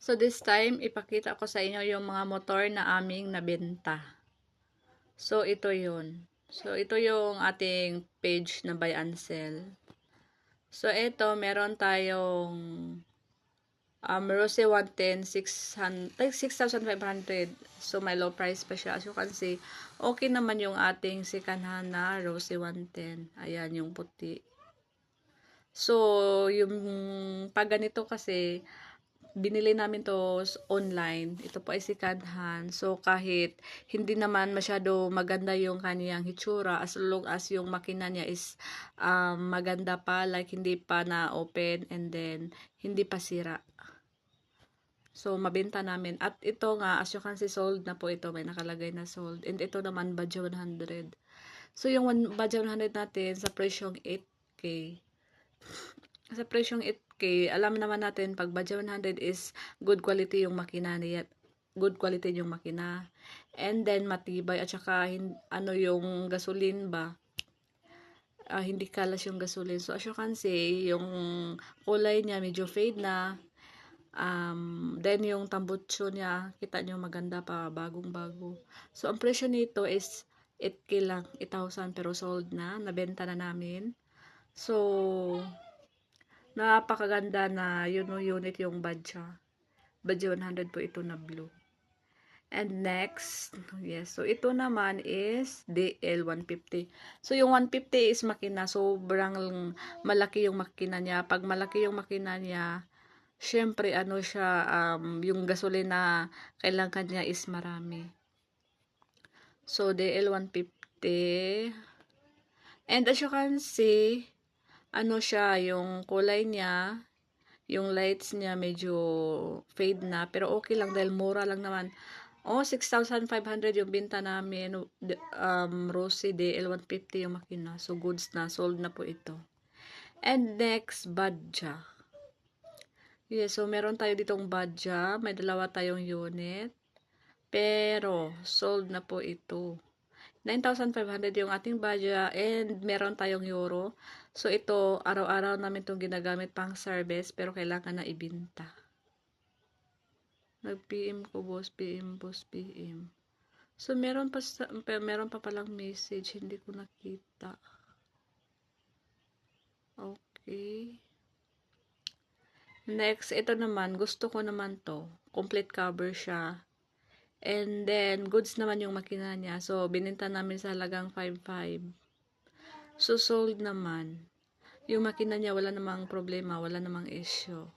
So this time, ipakita ko sa inyo yung mga motor na aming nabenta. So ito yun. So ito yung ating page na buy and sell. So ito, meron tayong Rose 110, 6,500. So may low price pa siya. As you can see, okay naman yung ating second hand na Rose 110. Ayan yung puti. So, yung pag ganito kasi, binili namin to online. Ito po ay second hand. So, kahit hindi naman masyado maganda yung kaniyang hitsura, as long as yung makina niya is maganda pa, like hindi pa na-open and then hindi pa sira. So, mabenta namin. At ito nga, as you can see, sold na po ito. May nakalagay na sold. And ito naman, Badge 100. So, yung Badge 100 natin sa presyong 8K. Sa presyong 8K, alam naman natin pag Badge 100 is good quality yung makina niya. Good quality yung makina. And then matibay at saka ano yung gasoline ba? Hindi kalas yung gasoline. So as you can see, yung kulay niya medyo fade na. Then yung tambutso niya, kita nyo maganda pa, bagong-bago. So ang presyo nito is 8K lang, 8,000 pero sold na, nabenta na namin. So napakaganda na unit yung Badge. Badge 100 po ito na blue. And next, yes, so ito naman is DL150. So yung 150 is makina, sobrang malaki yung makina niya. Pag malaki yung makina niya, syempre ano siya, yung gasolina kailangan niya is marami. So DL150. And as you can see, ano siya, yung kulay niya, yung lights niya medyo fade na, pero okay lang dahil mura lang naman. 6,500 yung binta namin, Rosy DL150 yung makina. So goods na, sold na po ito. And next, Badja. Yes, so meron tayo ditong Badja, may dalawa tayong unit. Pero sold na po ito. 9,500 yung ating Badja and meron tayong euro. So ito, araw-araw namin itong ginagamit pang service pero kailangan na ibinta. Nag-PM ko, boss, PM, boss, PM. So meron pa palang message, hindi ko nakita. Okay. Next, ito naman, gusto ko naman to. Complete cover siya. And then, goods naman yung makina niya. So, bininta namin sa halagang 5,500. So, sold naman. Yung makina niya, wala namang problema, wala namang issue.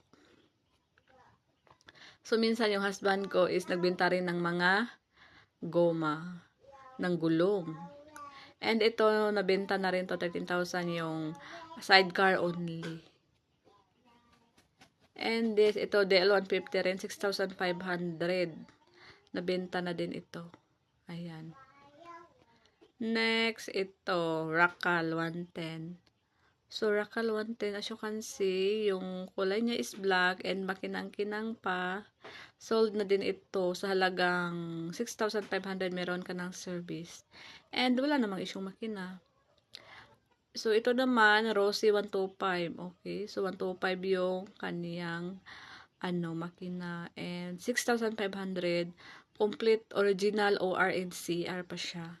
So, minsan yung husband ko is nagbenta rin ng mga goma, ng gulong. And ito, nabenta na rin to 13,000 yung sidecar only. And this, ito, DL150 rin, 6,500. Nabenta na din ito. Ayan. Next, ito, Rakal 110. So, Rakal 110, as you can see, yung kulay niya is black and makinang-kinang pa. Sold na din ito sa halagang 6,500. Meron ka ng service. And wala namang isyong makina. So, ito naman, Rosy 125. Okay, so 125 yung kaniyang makina. And 6,500. Complete original OR and CR pa siya.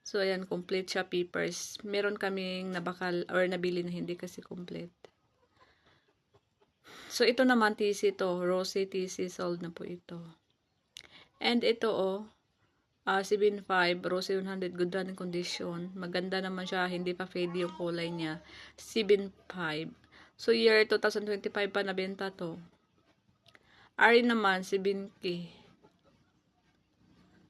So, ayan, complete siya, papers. Meron kaming nabakal or nabili na hindi kasi complete. So, ito naman, TC to. Rosy TC, sold na po ito. And ito, 7.5, Rosy 100, good running condition. Maganda naman siya, hindi pa fade yung kulay niya. 7.5. So, year 2025 pa nabenta to. Ari naman, 7K.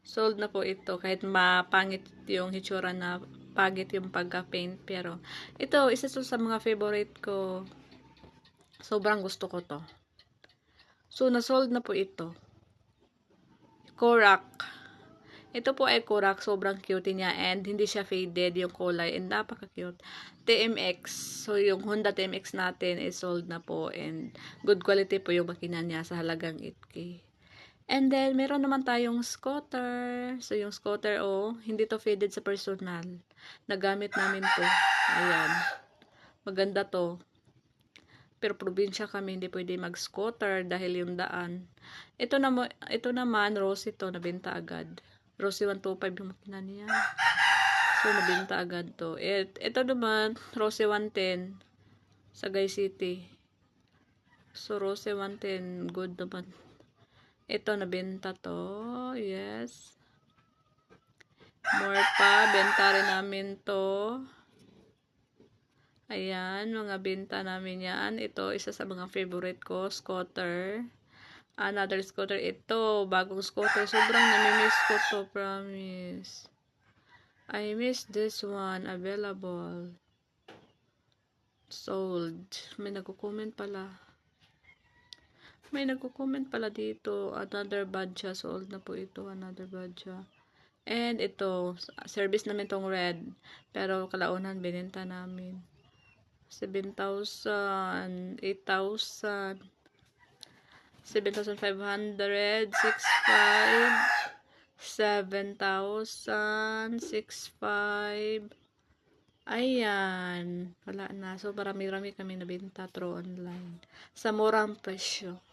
Sold na po ito. Kahit mapangit yung hitsura na pagit yung pagka-paint. Pero, ito, isa to sa mga favorite ko. Sobrang gusto ko to. So, na-sold na po ito. Korak. Ito po ay Korak. Sobrang cute niya. And hindi siya faded yung kulay. And napaka-cute. TMX. So, yung Honda TMX natin is sold na po. And good quality po yung makina niya sa halagang 8K. And then, meron naman tayong scooter. So, yung scooter, hindi to faded sa personal. Nagamit namin to. Ayan. Maganda to. Pero probinsya kami, hindi pwede mag-scooter dahil yung daan. Ito naman, Rosy to, nabenta agad. Rosy 125 yung makina niya. So, nabenta agad to. Ito naman, Rosy 110 sa Sagay City. So, Rosy 110, good naman. Ito, nabenta to. Yes. More pa, benta rin namin to. Ayan, mga benta namin yan. Ito, isa sa mga favorite ko, scooter. Another scooter. Ito, bagong scooter. Sobrang namimiss ko to, promise. I miss this one. Available. Sold. May nagko-comment pala. May nagko-comment pala dito. Another badja. Sold na po ito. Another badja. And ito, service namin tong red. Pero kalaunan, binenta namin. 7,000, 8,000, 7,500, 6,500, 7,000, 6,500. Ayan. Wala na. So, marami-rami kami nabenta through online. Sa murang presyo.